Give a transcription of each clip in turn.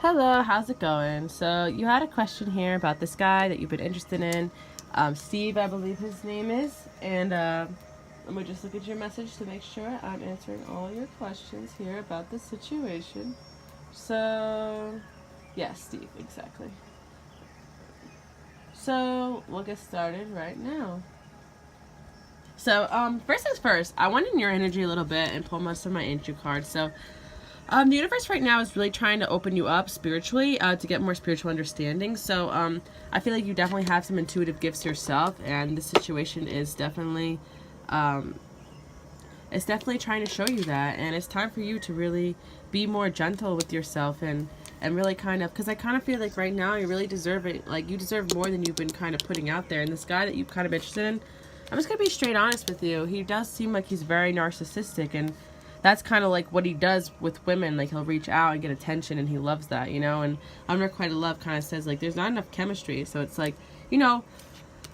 Hello, how's it going? So you had a question here about this guy that you've been interested in. Steve, I believe his name is. And let me just look at your message to make sure I'm answering all your questions here about the situation. So, yeah, Steve, exactly. So we'll get started right now. So, first things first, I went in your energy a little bit and pulled most of my angel cards. So, the universe right now is really trying to open you up spiritually to get more spiritual understanding. So I feel like you definitely have some intuitive gifts yourself, and this situation is definitely, it's definitely trying to show you that. And it's time for you to really be more gentle with yourself and really kind of, because I kind of feel like right now you really deserve it. Like you deserve more than you've been kind of putting out there. And this guy that you've kind of interested in, I'm just gonna be straight honest with you. He does seem like he's very narcissistic, and that's kind of like what he does with women. Like he'll reach out and get attention, and he loves that, you know. And Unrequited Love kind of says like there's not enough chemistry. So it's like, you know,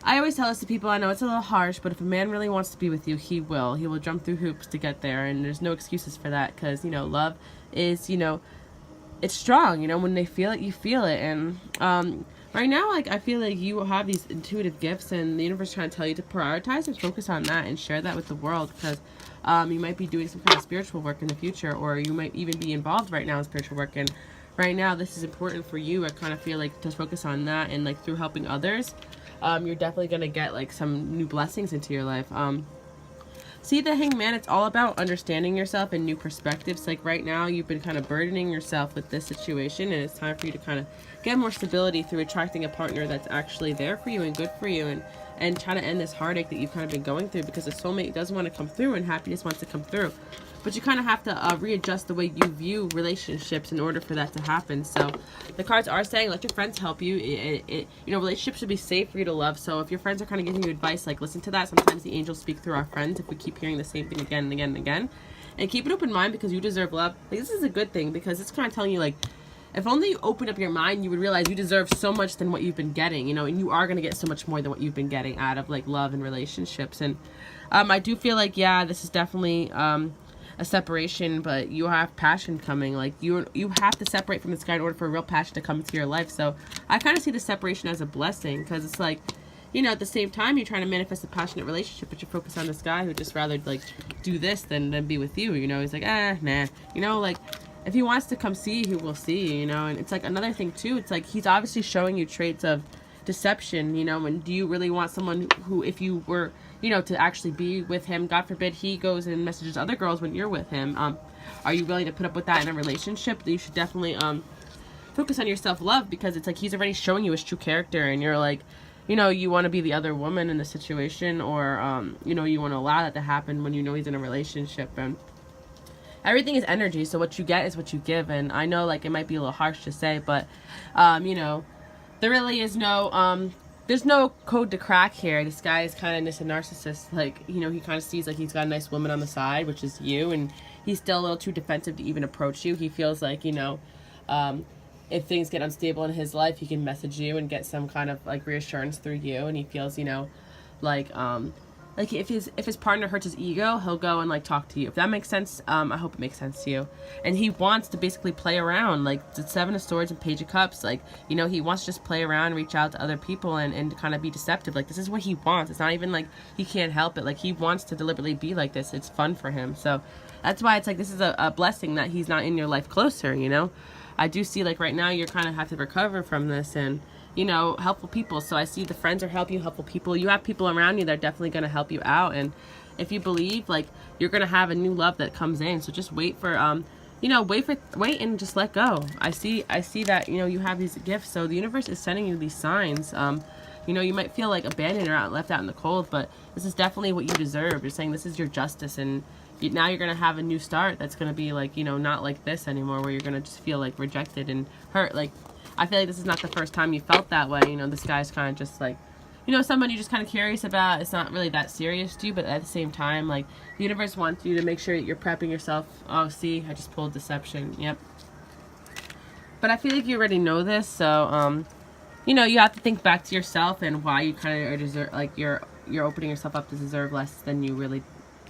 I always tell this to people. I know it's a little harsh, but if a man really wants to be with you, he will. He will jump through hoops to get there, and there's no excuses for that because, you know, love is, you know, it's strong. You know, when they feel it, you feel it. And right now, like I feel like you have these intuitive gifts, and the universe is trying to tell you to prioritize and focus on that and share that with the world because you might be doing some kind of spiritual work in the future, or you might even be involved right now in spiritual work. And right now, this is important for you. I kind of feel like to focus on that, and like through helping others, you're definitely gonna get like some new blessings into your life. See, the Hangman, it's all about understanding yourself and new perspectives. Like right now, you've been kind of burdening yourself with this situation, and it's time for you to kind of get more stability through attracting a partner that's actually there for you and good for you, and try to end this heartache that you've kind of been going through, because the soulmate does want to come through and happiness wants to come through. But you kind of have to readjust the way you view relationships in order for that to happen. So the cards are saying let your friends help you. You know, relationships should be safe for you to love. So if your friends are kind of giving you advice, like listen to that. Sometimes the angels speak through our friends if we keep hearing the same thing again and again and again. And keep an open mind because you deserve love. Like, this is a good thing because it's kind of telling you like, if only you open up your mind, you would realize you deserve so much than what you've been getting, you know, and you are going to get so much more than what you've been getting out of like love and relationships. And I do feel like, yeah, this is definitely a separation, but you have passion coming. Like you have to separate from this guy in order for real passion to come into your life. So I kind of see the separation as a blessing because it's like, you know, at the same time you're trying to manifest a passionate relationship, but you focus on this guy who just rather like do this than be with you. You know, he's like, nah, you know, like if he wants to come see, he will see, you know. And it's like another thing too, it's like he's obviously showing you traits of deception, you know. And do you really want someone who if you were, you know, to actually be with him, God forbid he goes and messages other girls when you're with him, are you willing to put up with that in a relationship? You should definitely focus on your self-love, because it's like he's already showing you his true character, and you're like, you know, you want to be the other woman in the situation, or you know, you want to allow that to happen when you know he's in a relationship. And everything is energy, so what you get is what you give. And I know like it might be a little harsh to say, but you know, there really is no there's no code to crack here. This guy is kind of just a narcissist. Like, you know, he kind of sees like he's got a nice woman on the side, which is you, and he's still a little too defensive to even approach you. He feels like, you know, if things get unstable in his life, he can message you and get some kind of like reassurance through you. And he feels, you know, like if his partner hurts his ego, he'll go and like talk to you. If that makes sense, I hope it makes sense to you. And he wants to basically play around, like the Seven of Swords and Page of Cups. Like, you know, he wants to just play around, reach out to other people, and kind of be deceptive. Like, this is what he wants. It's not even like he can't help it. Like, he wants to deliberately be like this. It's fun for him. So that's why it's like this is a blessing that he's not in your life closer, you know. I do see like right now you're kind of have to recover from this, and you know, helpful people. So I see the friends are helping you, helpful people. You have people around you that are definitely going to help you out. And if you believe, like, you're going to have a new love that comes in. So just wait for, you know, wait and just let go. I see that, you know, you have these gifts. So the universe is sending you these signs. You know, you might feel like abandoned or left out in the cold, but this is definitely what you deserve. You're saying this is your justice, and now you're going to have a new start that's going to be like, you know, not like this anymore, where you're going to just feel like rejected and hurt. Like, I feel like this is not the first time you felt that way. You know, this guy's kind of just like, you know, someone you're just kind of curious about. It's not really that serious to you, but at the same time, like, the universe wants you to make sure that you're prepping yourself. Oh, see, I just pulled deception. Yep. But I feel like you already know this, so, you know, you have to think back to yourself and why you kind of deserve, like, you're opening yourself up to deserve less than you really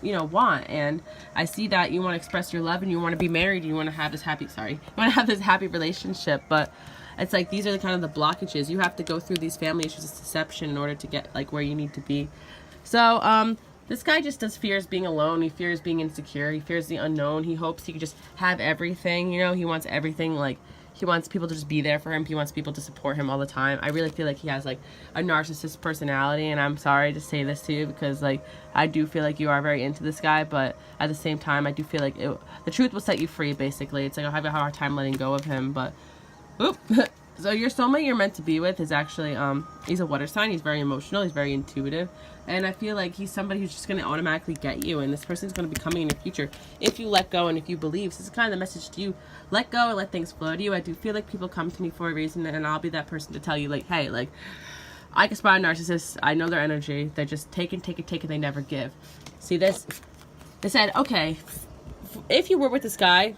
want. And I see that you want to express your love and you want to be married, you want to have this happy relationship, but it's like these are the kind of the blockages. You have to go through these family issues of deception in order to get like where you need to be. So this guy just fears being alone. He fears being insecure. He fears the unknown. He hopes he can just have everything. He wants everything. Like, he wants people to just be there for him. He wants people to support him all the time. I really feel like he has like a narcissist personality, and I'm sorry to say this to you because like I do feel like you are very into this guy, but at the same time I do feel like the truth will set you free. Basically, it's like I have a hard time letting go of him, but oop. So your soulmate you're meant to be with is actually, he's a water sign. He's very emotional. He's very intuitive. And I feel like he's somebody who's just going to automatically get you. And this person's going to be coming in your future if you let go and if you believe. So this is kind of the message to you. Let go and let things flow to you. I do feel like people come to me for a reason. And I'll be that person to tell you, like, hey, like, I can spot a narcissist. I know their energy. They're just take it. They never give. See this? They said, okay, if you were with this guy,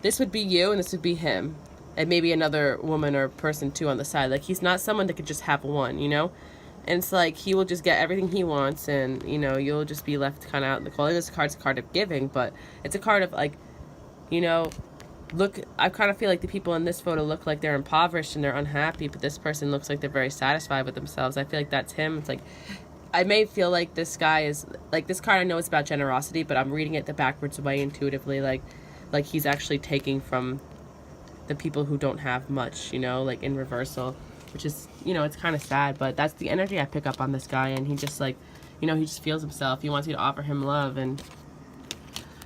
this would be you and this would be him. And maybe another woman or person too on the side. Like, he's not someone that could just have one, And it's like he will just get everything he wants, and you'll just be left kind of out in the cold. This card's a card of giving, but it's a card of like, look. I kind of feel like the people in this photo look like they're impoverished and they're unhappy, but this person looks like they're very satisfied with themselves. I feel like that's him. It's like I may feel like this guy is like this card. I know it's about generosity, but I'm reading it the backwards way intuitively, like he's actually taking from the people who don't have much, like in reversal, which is, it's kind of sad, but that's the energy I pick up on this guy. And he just like, he just feels himself. He wants you to offer him love.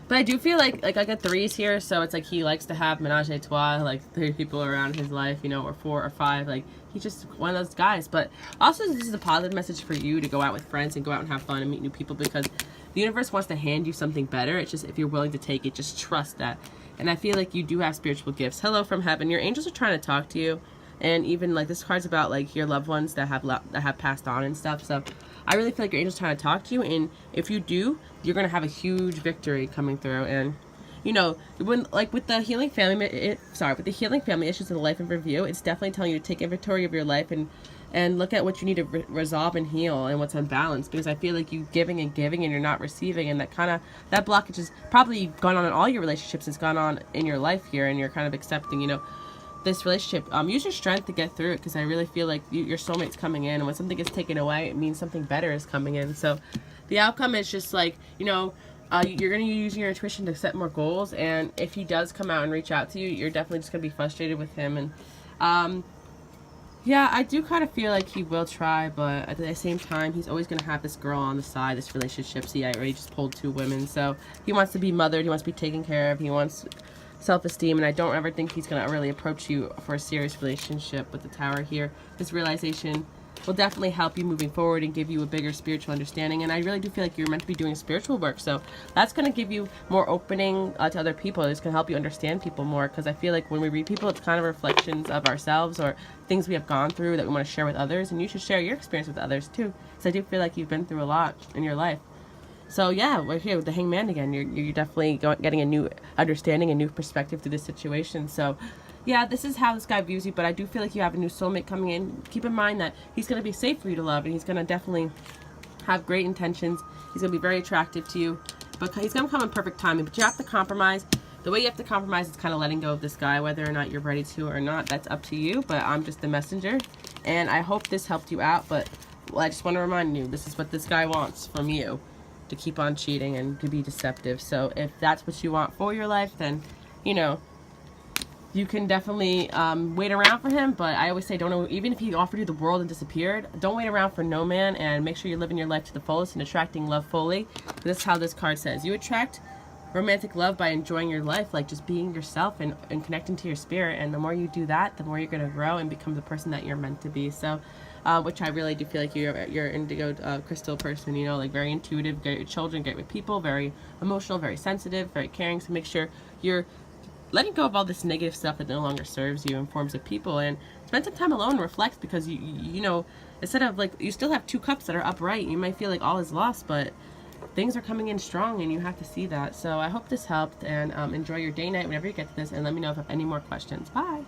But I do feel like I got threes here, so it's like he likes to have menage a trois, like 3 people around his life, or 4 or 5. Like, he's just one of those guys. But also, this is a positive message for you to go out with friends and go out and have fun and meet new people, because the universe wants to hand you something better. It's just if you're willing to take it, just trust that. And I feel like you do have spiritual gifts. Hello from heaven. Your angels are trying to talk to you. And even like this card's about like your loved ones that have passed on and stuff. So I really feel like your angels trying to talk to you. And if you do, you're going to have a huge victory coming through. And when like with the healing family, with the healing family issues in the life in review, it's definitely telling you to take inventory of your life and look at what you need to resolve and heal and what's unbalanced, because I feel like you giving and you're not receiving, and that blockage is probably gone on in all your relationships. It's gone on in your life here, and you're kind of accepting, this relationship. Use your strength to get through it, because I really feel like your soulmate's coming in, and when something gets taken away, it means something better is coming in. So the outcome is just like, you're going to use your intuition to set more goals, and if he does come out and reach out to you, you're definitely just going to be frustrated with him. And yeah, I do kind of feel like he will try, but at the same time, he's always going to have this girl on the side, this relationship. See, I already just pulled 2 women. So he wants to be mothered. He wants to be taken care of. He wants self-esteem. And I don't ever think he's going to really approach you for a serious relationship with the Tower here. This realization will definitely help you moving forward and give you a bigger spiritual understanding. And I really do feel like you're meant to be doing spiritual work. So that's going to give you more opening to other people. It's going to help you understand people more, because I feel like when we read people, it's kind of reflections of ourselves or things we have gone through that we want to share with others. And you should share your experience with others too, because I do feel like you've been through a lot in your life. So yeah, we're here with the Hangman again. You're definitely getting a new understanding, a new perspective to this situation. So yeah, this is how this guy views you, but I do feel like you have a new soulmate coming in. Keep in mind that he's going to be safe for you to love, and he's going to definitely have great intentions. He's going to be very attractive to you, but he's going to come in perfect timing. But you have to compromise. The way you have to compromise is kind of letting go of this guy, whether or not you're ready to or not. That's up to you, but I'm just the messenger, and I hope this helped you out. But I just want to remind you, this is what this guy wants from you, to keep on cheating and to be deceptive. So if that's what you want for your life, then, you can definitely wait around for him. But I always say, even if he offered you the world and disappeared, don't wait around for no man, and make sure you're living your life to the fullest and attracting love fully. This is how this card says. You attract romantic love by enjoying your life, like just being yourself and connecting to your spirit. And the more you do that, the more you're going to grow and become the person that you're meant to be. So which I really do feel like you're indigo crystal person, like very intuitive, great with children, great with people, very emotional, very sensitive, very caring. So make sure you're letting go of all this negative stuff that no longer serves you in forms of people, and spend some time alone and reflect, because you instead of like, you still have 2 cups that are upright. You might feel like all is lost, but things are coming in strong, and you have to see that. So I hope this helped, and enjoy your day, night, whenever you get to this, and let me know if you have any more questions. Bye.